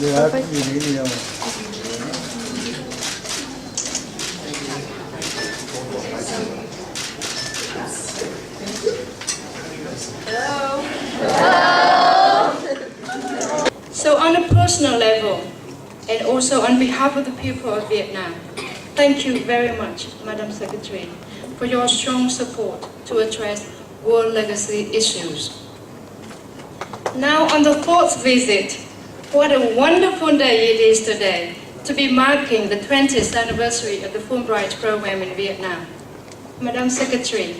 Được, gì đấy nhiều. Hello. Hello. So on a personal level, and also on behalf of the people of Vietnam, thank you very much, Madam Secretary, for your strong support to address world legacy issues. Now on the fourth visit, what a wonderful day it is today to be marking the 20th anniversary of the Fulbright program in Vietnam. Madam Secretary,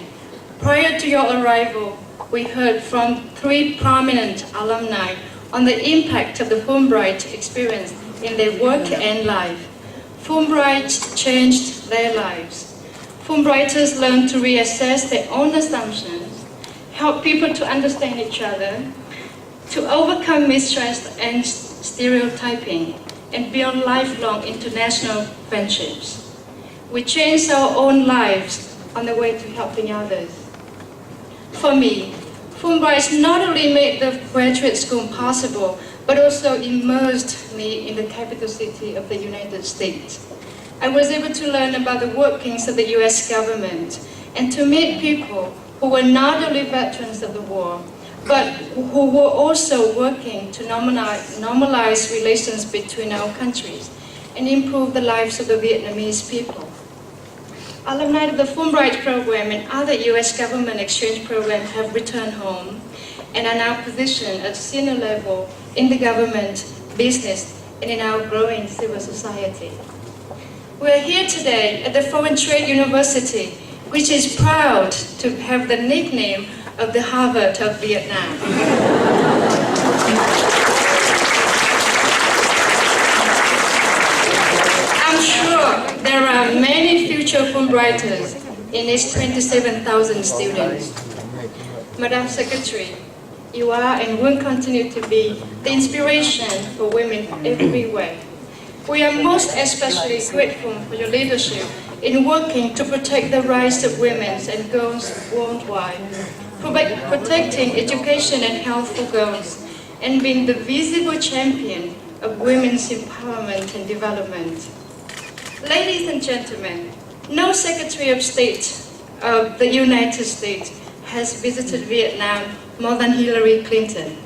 prior to your arrival, we heard from 3 prominent alumni on the impact of the Fulbright experience in their work and life. Fulbright changed their lives. Fulbrighters learned to reassess their own assumptions, help people to understand each other, to overcome mistrust and stereotyping, and build lifelong international friendships. We changed our own lives on the way to helping others. For me, Fulbright not only made the graduate school possible, but also immersed me in the capital city of the United States. I was able to learn about the workings of the US government and to meet people who were not only veterans of the war, but who were also working to normalize relations between our countries and improve the lives of the Vietnamese people. Alumni of the Fulbright program and other US government exchange programs have returned home and are now positioned at senior level in the government, business, and in our growing civil society. We are here today at the Foreign Trade University, which is proud to have the nickname of the Harvard of Vietnam. I'm sure there are many future Fulbrighters in its 27,000 students. Madam Secretary, you are and will continue to be the inspiration for women everywhere. We are most especially grateful for your leadership in working to protect the rights of women and girls worldwide, for protecting education and health for girls, and being the visible champion of women's empowerment and development. Ladies and gentlemen, no Secretary of State of the United States has visited Vietnam more than Hillary Clinton.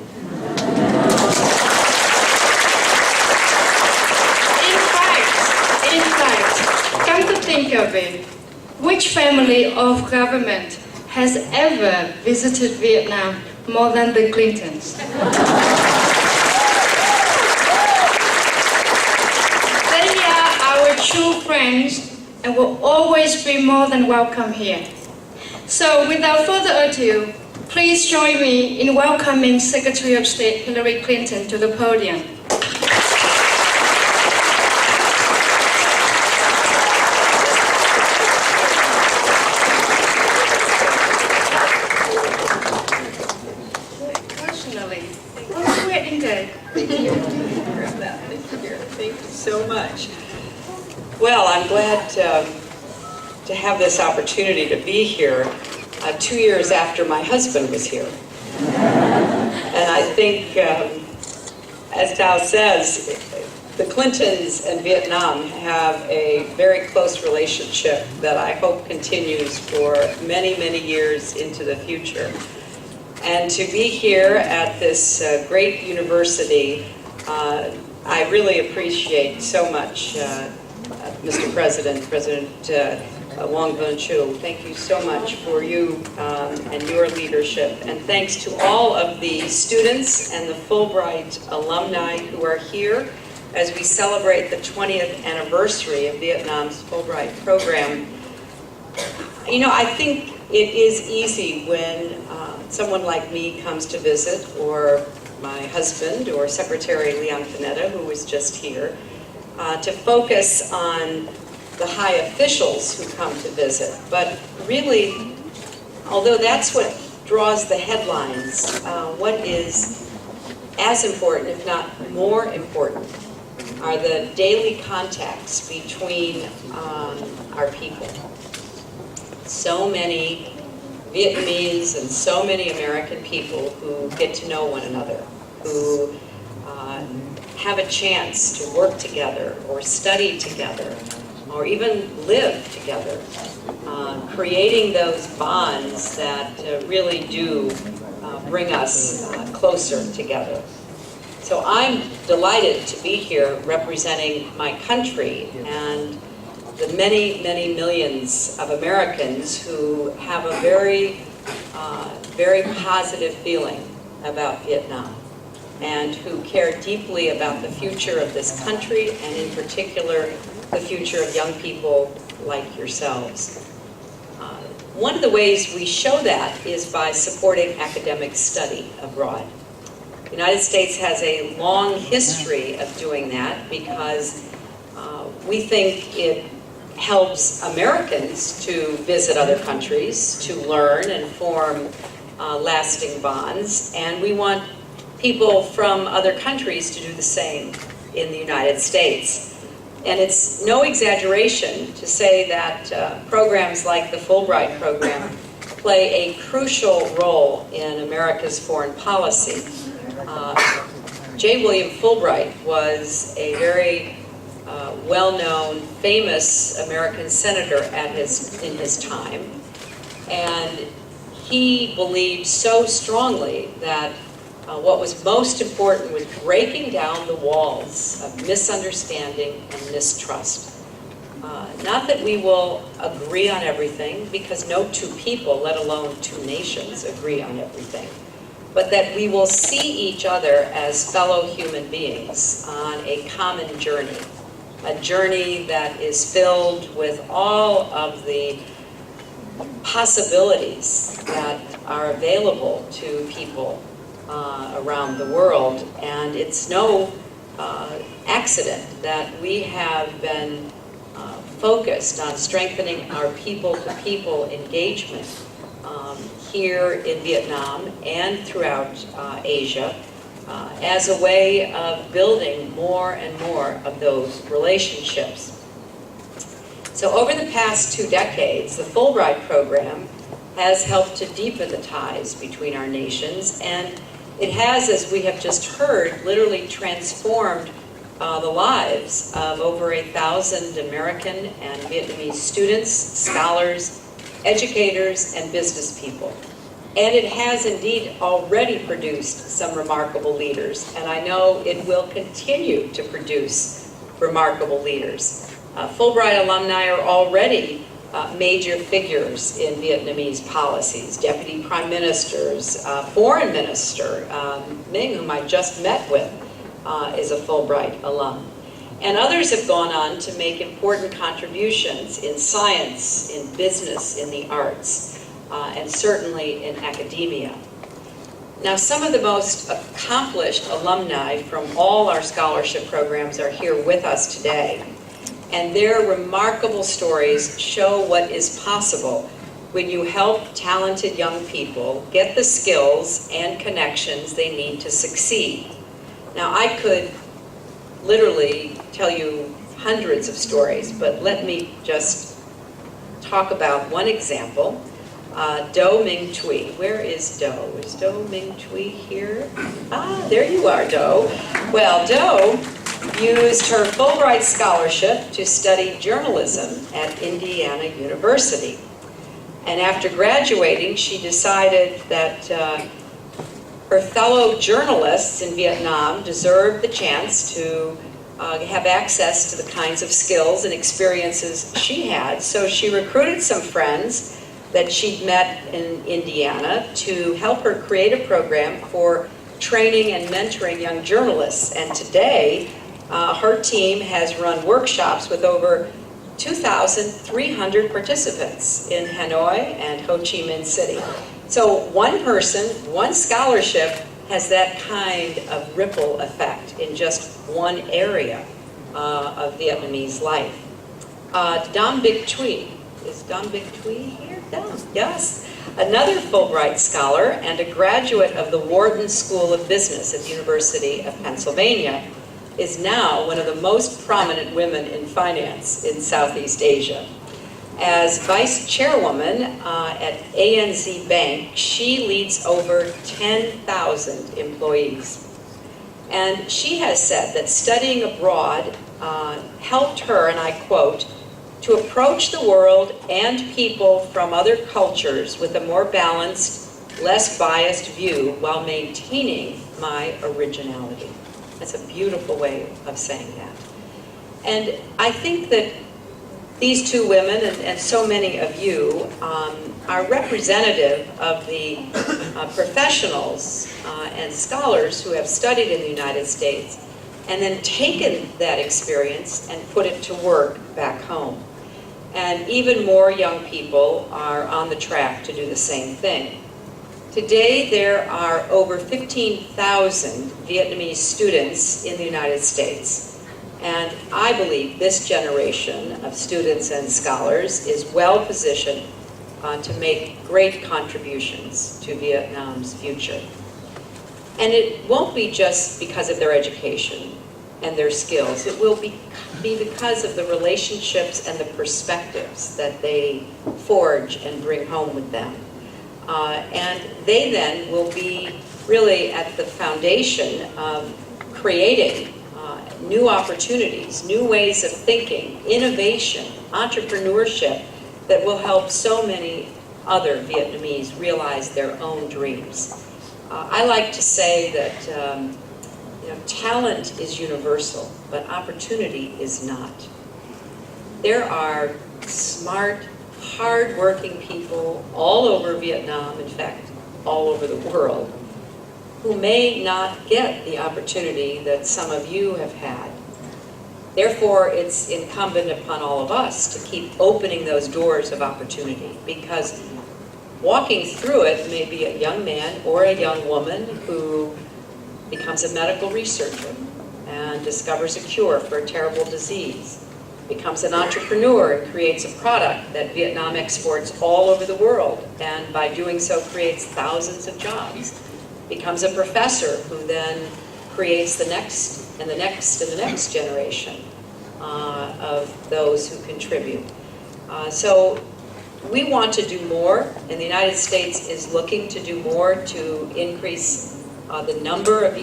In fact, come to think of it, which family of government has ever visited Vietnam more than the Clintons? They are our true friends and will always be more than welcome here. So without further ado, please join me in welcoming Secretary of State Hillary Clinton to the podium. Personally, what a wedding day. Thank you so much. Well, I'm glad to have this opportunity to be here 2 years after my husband was here. And I think, as Tao says, the Clintons and Vietnam have a very close relationship that I hope continues for many, many years into the future. And to be here at this great university, I really appreciate so much, Mr. President, President Hoàng Văn Châu. Thank you so much for you and your leadership. And thanks to all of the students and the Fulbright alumni who are here as we celebrate the 20th anniversary of Vietnam's Fulbright program. You know, I think it is easy when someone like me comes to visit, or my husband, or Secretary Leon Panetta, who was just here, to focus on the high officials who come to visit. But really, although that's what draws the headlines, what is as important, if not more important, are the daily contacts between our people. So many Vietnamese and so many American people who get to know one another, who have a chance to work together or study together or even live together, creating those bonds that really do bring us closer together. So I'm delighted to be here representing my country and the many, many millions of Americans who have a very positive feeling about Vietnam and who care deeply about the future of this country and in particular the future of young people like yourselves. One of the ways we show that is by supporting academic study abroad. The United States has a long history of doing that because we think it helps Americans to visit other countries, to learn and form lasting bonds, and we want people from other countries to do the same in the United States. And it's no exaggeration to say that programs like the Fulbright program play a crucial role in America's foreign policy. J. William Fulbright was a very well-known, famous American senator in his time, and he believed so strongly that what was most important was breaking down the walls of misunderstanding and mistrust. Not that we will agree on everything, because no two people, let alone two nations, agree on everything, but that we will see each other as fellow human beings on a common journey, a journey that is filled with all of the possibilities that are available to people around the world. And it's no accident that we have been focused on strengthening our people-to-people engagement here in Vietnam and throughout Asia as a way of building more and more of those relationships. So over the past 2 decades, the Fulbright program has helped to deepen the ties between our nations, and it has, as we have just heard, literally transformed the lives of over 1,000 American and Vietnamese students, scholars, educators, and business people. And it has indeed already produced some remarkable leaders, and I know it will continue to produce remarkable leaders. Fulbright alumni are already major figures in Vietnamese policies, deputy prime ministers, foreign minister, Minh, whom I just met with, is a Fulbright alum. And others have gone on to make important contributions in science, in business, in the arts, and certainly in academia. Now, some of the most accomplished alumni from all our scholarship programs are here with us today. And their remarkable stories show what is possible when you help talented young people get the skills and connections they need to succeed. Now, I could literally tell you hundreds of stories, but let me just talk about one example. Do Minh Thuy. Where is Do? Is Do Minh Thuy here? Ah, there you are, Do. Well, Do used her Fulbright scholarship to study journalism at Indiana University. And after graduating, she decided that her fellow journalists in Vietnam deserved the chance to have access to the kinds of skills and experiences she had. So she recruited some friends that she'd met in Indiana to help her create a program for training and mentoring young journalists. And today, her team has run workshops with over 2,300 participants in Hanoi and Ho Chi Minh City. So one person, one scholarship has that kind of ripple effect in just one area of Vietnamese life. Dom Big Thuy. Is Dom Big Thuy here? Dom, yes. Another Fulbright scholar and a graduate of the Wharton School of Business at the University of Pennsylvania, is now one of the most prominent women in finance in Southeast Asia. As vice chairwoman at ANZ Bank, she leads over 10,000 employees. And she has said that studying abroad helped her, and I quote, to approach the world and people from other cultures with a more balanced, less biased view while maintaining my originality. That's a beautiful way of saying that. And I think that these two women, and so many of you, are representative of the professionals and scholars who have studied in the United States and then taken that experience and put it to work back home. And even more young people are on the track to do the same thing. Today, there are over 15,000 Vietnamese students in the United States. And I believe this generation of students and scholars is well positioned to make great contributions to Vietnam's future. And it won't be just because of their education and their skills. It will be because of the relationships and the perspectives that they forge and bring home with them. And they then will be really at the foundation of creating new opportunities, new ways of thinking, innovation, entrepreneurship that will help so many other Vietnamese realize their own dreams. I like to say that talent is universal, but opportunity is not. There are smart, hard-working people all over Vietnam, in fact, all over the world, who may not get the opportunity that some of you have had. Therefore, it's incumbent upon all of us to keep opening those doors of opportunity, because walking through it may be a young man or a young woman who becomes a medical researcher and discovers a cure for a terrible disease, becomes an entrepreneur and creates a product that Vietnam exports all over the world, and by doing so creates thousands of jobs, becomes a professor who then creates the next and the next and the next generation of those who contribute. So we want to do more, and the United States is looking to do more to increase the number of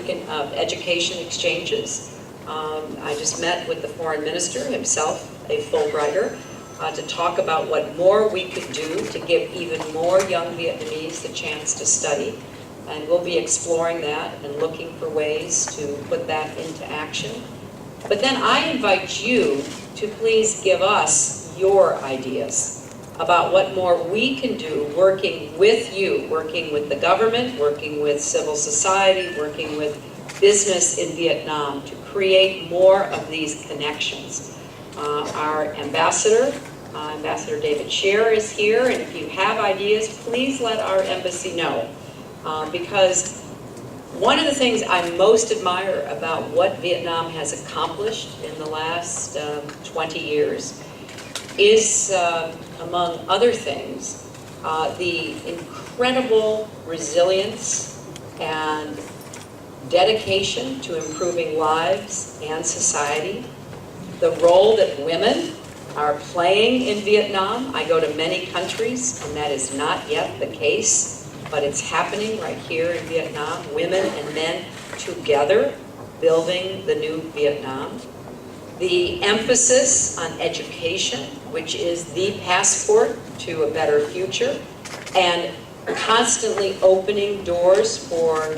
education exchanges. I just met with the foreign minister, himself a Fulbrighter, to talk about what more we could do to give even more young Vietnamese the chance to study. And we'll be exploring that and looking for ways to put that into action. But then I invite you to please give us your ideas about what more we can do working with you, working with the government, working with civil society, working with business in Vietnam to create more of these connections. Our ambassador, Ambassador David Scher, is here, and if you have ideas, please let our embassy know. Because one of the things I most admire about what Vietnam has accomplished in the last 20 years is, among other things, the incredible resilience and dedication to improving lives and society, the role that women are playing in Vietnam. I go to many countries, and that is not yet the case. But it's happening right here in Vietnam, women and men together building the new Vietnam. The emphasis on education, which is the passport to a better future, and constantly opening doors for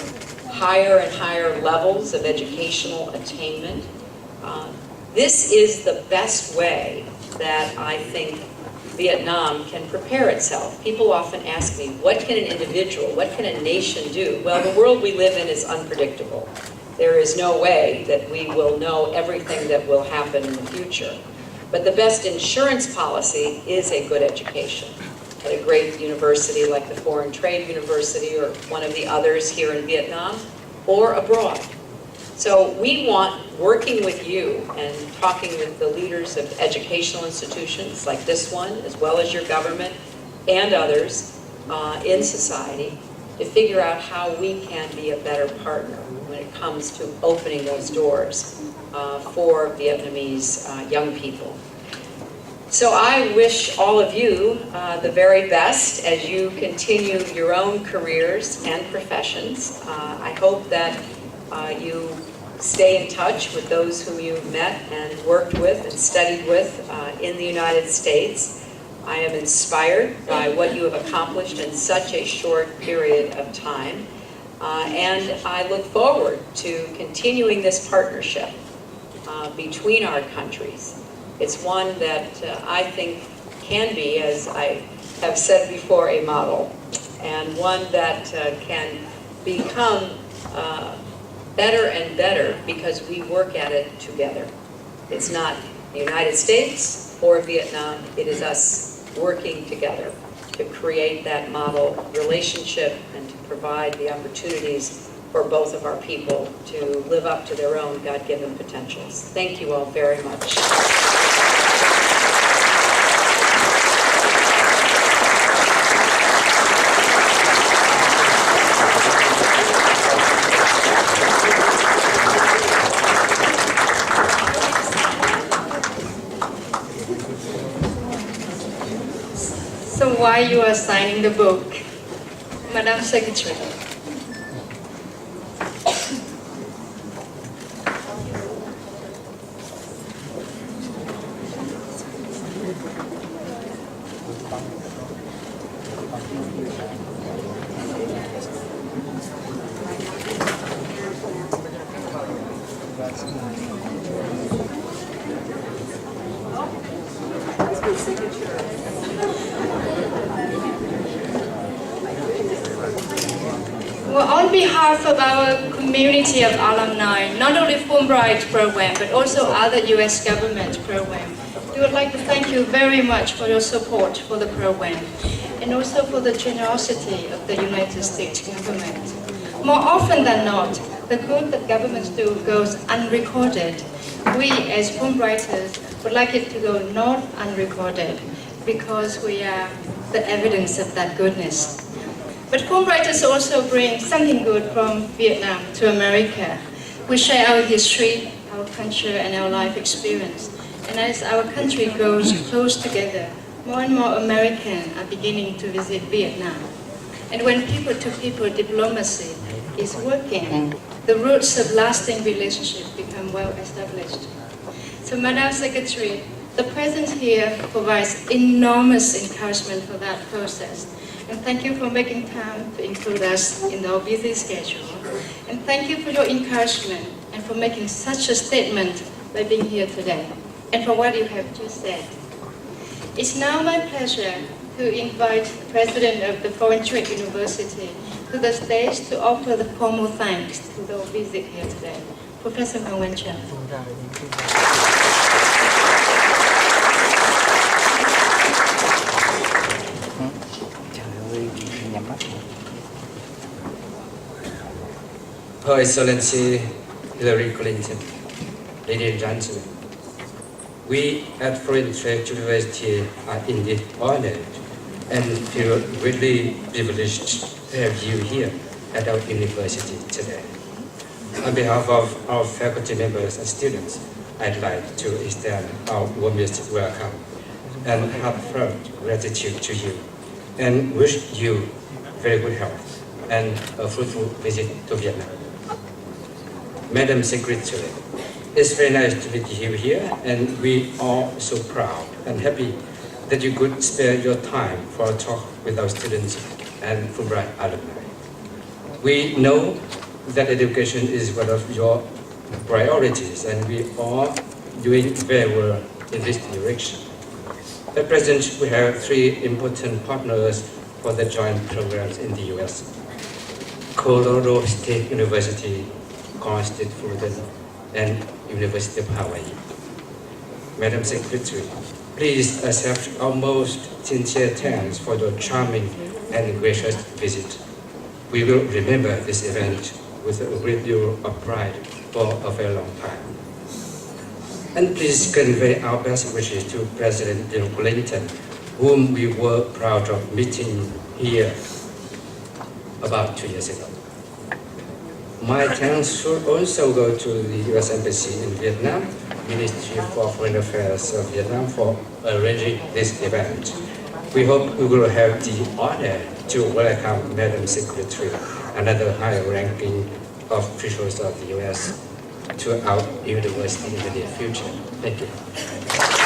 higher and higher levels of educational attainment. This is the best way that I think Vietnam can prepare itself. People often ask me, what can an individual, what can a nation do? Well, the world we live in is unpredictable. There is no way that we will know everything that will happen in the future. But the best insurance policy is a good education at a great university like the Foreign Trade University or one of the others here in Vietnam or abroad. So we want working with you and talking with the leaders of educational institutions like this one, as well as your government and others in society, to figure out how we can be a better partner when it comes to opening those doors for Vietnamese young people. So I wish all of you the very best as you continue your own careers and professions. I hope that you stay in touch with those whom you've met and worked with and studied with in the United States. I am inspired by what you have accomplished in such a short period of time. And I look forward to continuing this partnership between our countries. It's one that I think can be, as I have said before, a model, and one that can become better and better because we work at it together. It's not the United States or Vietnam, it is us working together to create that model relationship and to provide the opportunities for both of our people to live up to their own God-given potentials. Thank you all very much. So while you are signing the book, Madam Secretary, well, on behalf of our community of alumni, not only Fulbright program, but also other U.S. government program, we would like to thank you very much for your support for the program, and also for the generosity of the United States government. More often than not, the good that governments do goes unrecorded. We, as Fulbrighters, would like it to go not unrecorded, because we are the evidence of that goodness. But Fulbrighters also bring something good from Vietnam to America. We share our history, our culture, and our life experience. And as our country grows close together, more and more Americans are beginning to visit Vietnam. And when people-to-people diplomacy is working, the roots of lasting relationship become well established. So, Madam Secretary, the presence here provides enormous encouragement for that process. And thank you for making time to include us in our busy schedule. And thank you for your encouragement and for making such a statement by being here today, and for what you have just said. It's now my pleasure to invite the President of the Foreign Trade University to the stage to offer the formal thanks to those visit here today. Professor Hoàng Văn Châu. Her Excellency Hillary Clinton, ladies and gentlemen, we at Foreign Trade University are indeed honored and feel greatly privileged to have you here at our university today. On behalf of our faculty members and students, I'd like to extend our warmest welcome and heartfelt gratitude to you, and wish you very good health and a fruitful visit to Vietnam. Madam Secretary, it's very nice to meet you here, and we are so proud and happy that you could spare your time for a talk with our students and Fulbright alumni. We know that education is one of your priorities, and we are doing very well in this direction. At present, we have 3 important partners for the joint programs in the U.S. Colorado State University, Cal State Fullerton, and University of Hawaii. Madam Secretary, please accept our most sincere thanks for your charming and gracious visit. We will remember this event with a great deal of pride for a very long time. And please convey our best wishes to President Bill Clinton, whom we were proud of meeting here about 2 years ago. My thanks should also go to the U.S. Embassy in Vietnam, Ministry for Foreign Affairs of Vietnam, for arranging this event. We hope we will have the honor to welcome Madam Secretary and other high-ranking officials of the U.S. to our university in the near future. Thank you.